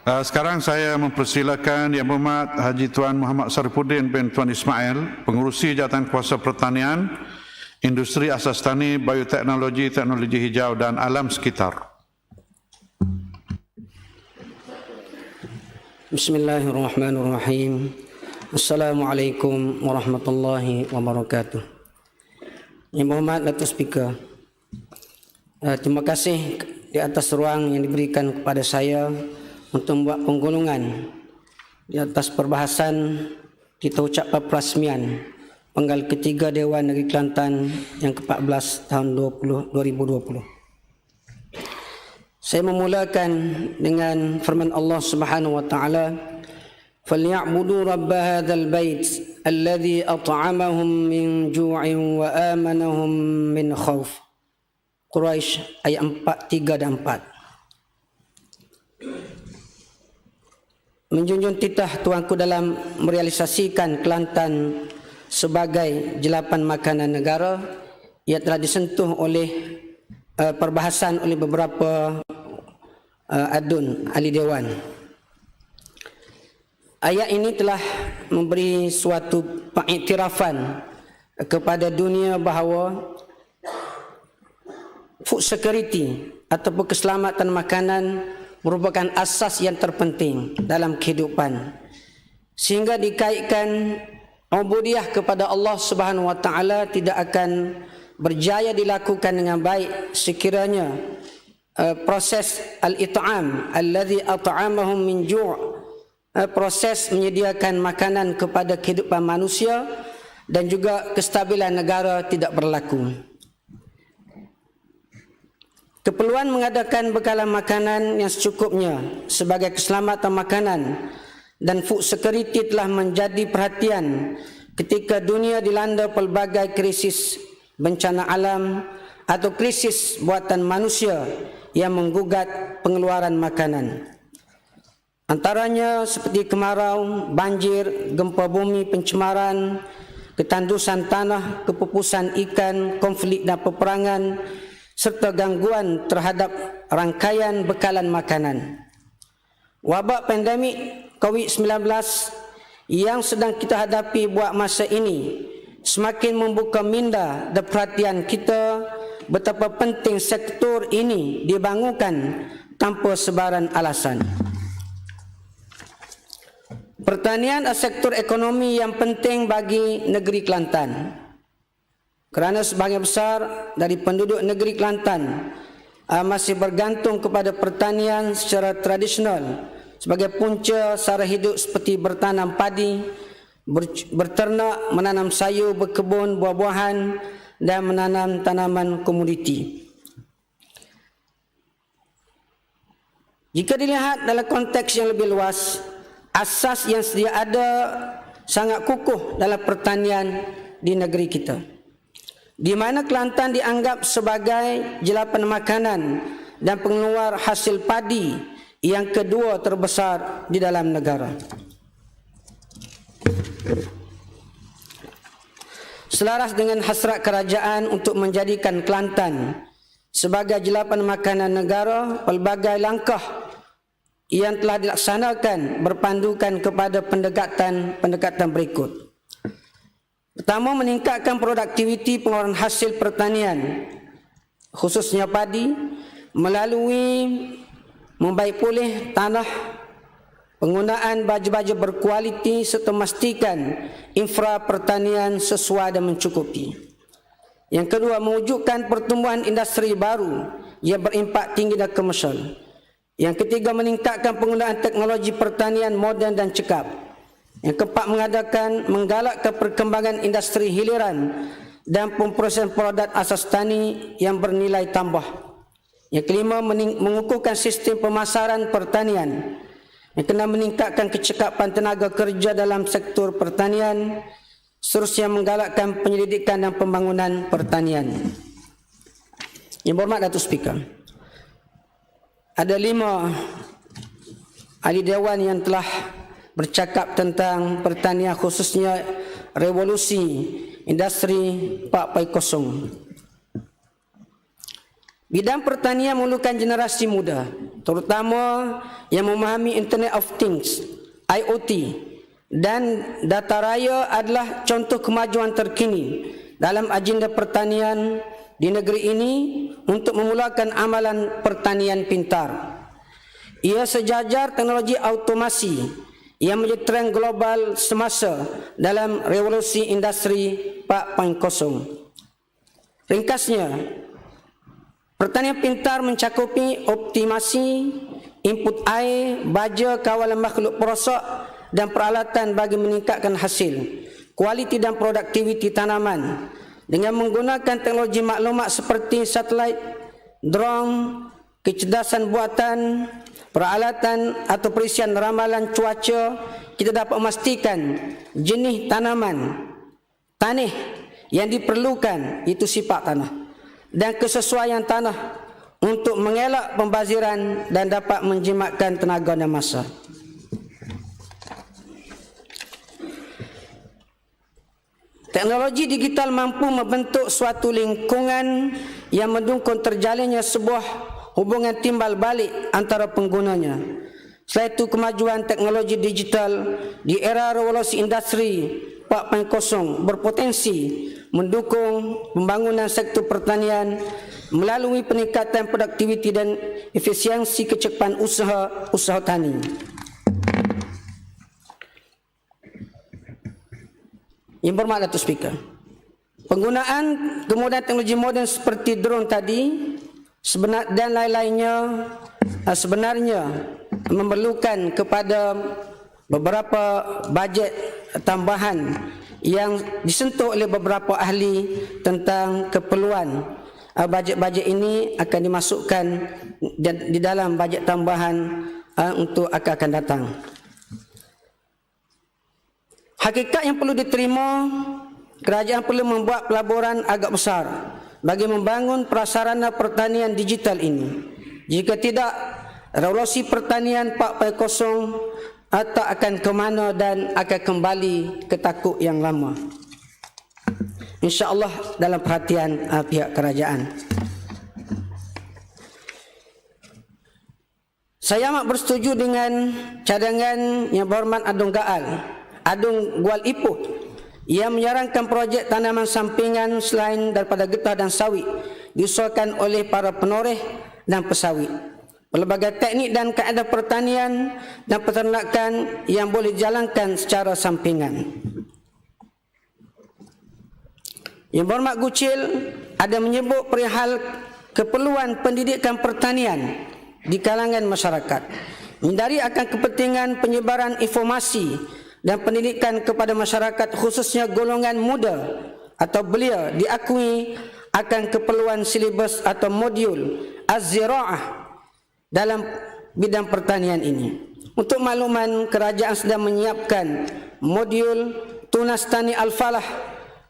Sekarang saya mempersilakan Yang Berhormat Haji Tuan Muhammad Sarifuddin bin Tuan Ismail, Pengerusi Jabatan Kuasa Pertanian, Industri Asas Tani, Bioteknologi, Teknologi Hijau dan Alam Sekitar. Bismillahirrahmanirrahim. Assalamualaikum warahmatullahi wabarakatuh. Yang Berhormat Datuk Speaker, terima kasih di atas ruang yang diberikan kepada saya untuk membuat penggulungan di atas perbahasan kita ucapkan perasmian penggal ketiga Dewan Negeri Kelantan yang ke-14 tahun 2020. Saya memulakan dengan firman Allah Subhanahu wa taala, "Falyabudu rabb hadzal bait alladzi at'amahum min ju'in wa amanahum min khauf." Quraisy ayat 4, 3 dan 4. Menjunjung titah tuanku dalam merealisasikan Kelantan sebagai jelapan makanan negara, ia telah disentuh oleh perbahasan oleh beberapa adun ahli dewan. Ayat ini telah memberi suatu pengiktirafan kepada dunia bahawa food security ataupun keselamatan makanan merupakan asas yang terpenting dalam kehidupan, sehingga dikaitkan ubudiyah kepada Allah Subhanahu wa taala tidak akan berjaya dilakukan dengan baik sekiranya proses al-it'am alladzi at'amahum min ju', proses menyediakan makanan kepada kehidupan manusia dan juga kestabilan negara tidak berlaku. Keperluan mengadakan bekalan makanan yang secukupnya sebagai keselamatan makanan dan food security telah menjadi perhatian ketika dunia dilanda pelbagai krisis bencana alam atau krisis buatan manusia yang menggugat pengeluaran makanan. Antaranya seperti kemarau, banjir, gempa bumi, pencemaran, ketandusan tanah, kepupusan ikan, konflik dan peperangan, serta gangguan terhadap rangkaian bekalan makanan. Wabak pandemik COVID-19 yang sedang kita hadapi buat masa ini semakin membuka minda dan perhatian kita betapa penting sektor ini dibangunkan tanpa sebaran alasan. Pertanian adalah sektor ekonomi yang penting bagi negeri Kelantan, kerana sebahagian besar dari penduduk negeri Kelantan masih bergantung kepada pertanian secara tradisional sebagai punca sara hidup seperti bertanam padi, berternak, menanam sayur, berkebun, buah-buahan dan menanam tanaman komoditi. Jika dilihat dalam konteks yang lebih luas, asas yang sedia ada sangat kukuh dalam pertanian di negeri kita, di mana Kelantan dianggap sebagai jelapan makanan dan pengeluar hasil padi yang kedua terbesar di dalam negara. Selaras dengan hasrat kerajaan untuk menjadikan Kelantan sebagai jelapan makanan negara, pelbagai langkah yang telah dilaksanakan berpandukan kepada pendekatan berikut. Pertama, meningkatkan produktiviti pengeluaran hasil pertanian, khususnya padi, melalui membaik pulih tanah, penggunaan baju-baju berkualiti serta memastikan infra pertanian sesuai dan mencukupi. Yang kedua, mewujudkan pertumbuhan industri baru yang berimpak tinggi dan komersial. Yang ketiga, meningkatkan penggunaan teknologi pertanian moden dan cekap. Yang keempat, menggalakkan perkembangan industri hiliran dan pemprosesan produk asas tani yang bernilai tambah. Yang kelima, mengukuhkan sistem pemasaran pertanian. Yang keenam, meningkatkan kecekapan tenaga kerja dalam sektor pertanian. Seterusnya, menggalakkan penyelidikan dan pembangunan pertanian. Yang berhormat Datuk Speaker, ada 5 ahli dewan yang telah bercakap tentang pertanian, khususnya revolusi industri 4.0. Bidang pertanian memerlukan generasi muda, terutama yang memahami Internet of Things, IoT, dan data raya adalah contoh kemajuan terkini dalam agenda pertanian di negeri ini untuk memulakan amalan pertanian pintar. Ia sejajar teknologi automasi yang menjadi tren global semasa dalam revolusi industri 4.0. Ringkasnya, pertanian pintar mencakupi optimasi input air, baja, kawalan makhluk perosak dan peralatan bagi meningkatkan hasil, kualiti dan produktiviti tanaman dengan menggunakan teknologi maklumat seperti satelit, drone, kecerdasan buatan, peralatan atau perisian ramalan cuaca. Kita dapat memastikan jenis tanaman, tanah yang diperlukan, itu sifat tanah, dan kesesuaian tanah untuk mengelak pembaziran dan dapat menjimatkan tenaga dan masa. Teknologi digital mampu membentuk suatu lingkungan yang mendukung terjalinnya sebuah hubungan timbal balik antara penggunanya. Selain itu, kemajuan teknologi digital di era revolusi industri 4.0 berpotensi mendukung pembangunan sektor pertanian melalui peningkatan produktiviti dan efisiensi kecepatan usaha tani. Yang berhormat Datuk Speaker, penggunaan kemudahan teknologi moden seperti drone tadi dan lain-lainnya sebenarnya memerlukan kepada beberapa bajet tambahan yang disentuh oleh beberapa ahli tentang keperluan. Bajet-bajet ini akan dimasukkan di dalam bajet tambahan untuk akan datang. Hakikat yang perlu diterima, kerajaan perlu membuat pelaburan agak besar bagi membangun prasarana pertanian digital ini. Jika tidak, revolusi pertanian 4.0 tak akan ke mana dan akan kembali ke takuk yang lama. InsyaAllah dalam perhatian pihak kerajaan. Saya amat bersetuju dengan cadangan Yang Berhormat Adung Gual Ipoh yang menyarankan projek tanaman sampingan selain daripada getah dan sawit diusulkan oleh para penoreh dan pesawit. Pelbagai teknik dan kaedah pertanian dan peternakan yang boleh dijalankan secara sampingan. Yang Berhormat Gucil ada menyebut perihal keperluan pendidikan pertanian di kalangan masyarakat, menghindari akan kepentingan penyebaran informasi dan pendidikan kepada masyarakat khususnya golongan muda atau belia diakui akan keperluan silibus atau modul Az-Zira'ah dalam bidang pertanian ini. Untuk makluman, kerajaan sedang menyiapkan modul Tunas Tani Al-Falah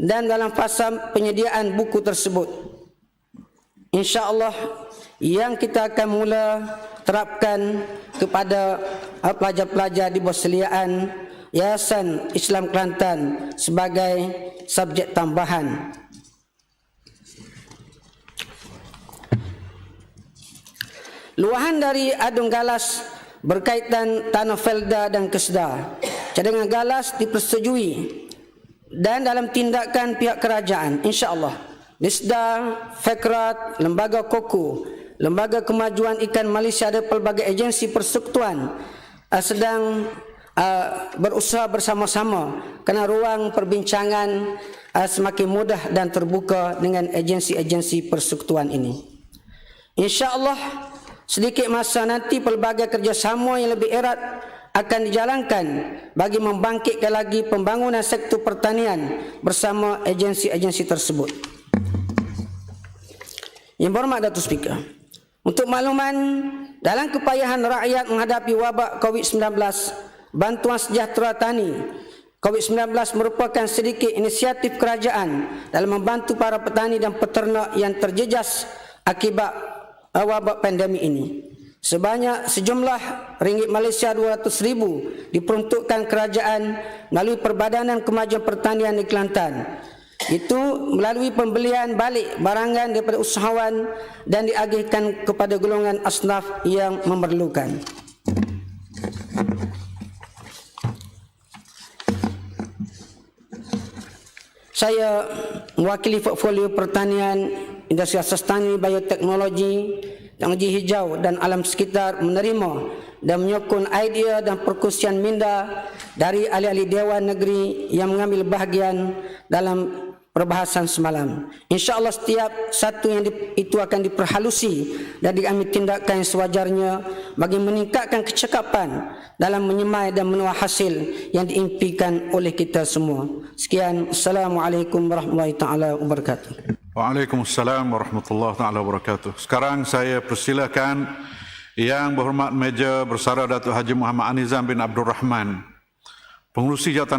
dan dalam fasa penyediaan buku tersebut. InsyaAllah yang kita akan mula terapkan kepada pelajar-pelajar di bawah seliaan Yayasan Islam Kelantan sebagai subjek tambahan. Luahan dari Adung Galas berkaitan tanah Felda dan Kesedah. Cadangan Galas dipersetujui dan dalam tindakan pihak kerajaan, insya-Allah Disda, Fekrat, Lembaga Koko, Lembaga Kemajuan Ikan Malaysia dan pelbagai agensi persekutuan sedang berusaha bersama-sama kerana ruang perbincangan semakin mudah dan terbuka dengan agensi-agensi persekutuan ini. InsyaAllah sedikit masa nanti pelbagai kerjasama yang lebih erat akan dijalankan bagi membangkitkan lagi pembangunan sektor pertanian bersama agensi-agensi tersebut. Yang berhormat Datuk Speaker, untuk makluman, dalam kepayahan rakyat menghadapi wabak COVID-19, bantuan sejahtera tani COVID-19 merupakan sedikit inisiatif kerajaan dalam membantu para petani dan peternak yang terjejas akibat wabak pandemik ini. Sejumlah ringgit Malaysia 200,000 diperuntukkan kerajaan melalui Perbadanan Kemajuan Pertanian di Kelantan. itu melalui pembelian balik barangan daripada usahawan dan diagihkan kepada golongan asnaf yang memerlukan. Saya mewakili portfolio pertanian, industri asas tani, bioteknologi, teknologi hijau dan alam sekitar menerima dan menyokong idea dan perkongsian minda dari ahli-ahli Dewan Negeri yang mengambil bahagian dalam perbahasan semalam. InsyaAllah setiap satu yang itu akan diperhalusi dan diambil tindakan yang sewajarnya bagi meningkatkan kecekapan dalam menyemai dan menuai hasil yang diimpikan oleh kita semua. Sekian. Assalamualaikum warahmatullahi taala wabarakatuh. Waalaikumsalam warahmatullahi taala wabarakatuh. Sekarang saya persilakan Yang Berhormat Meja Bersara Datuk Haji Muhammad Anizam bin Abdul Rahman, Pengerusi Jawatan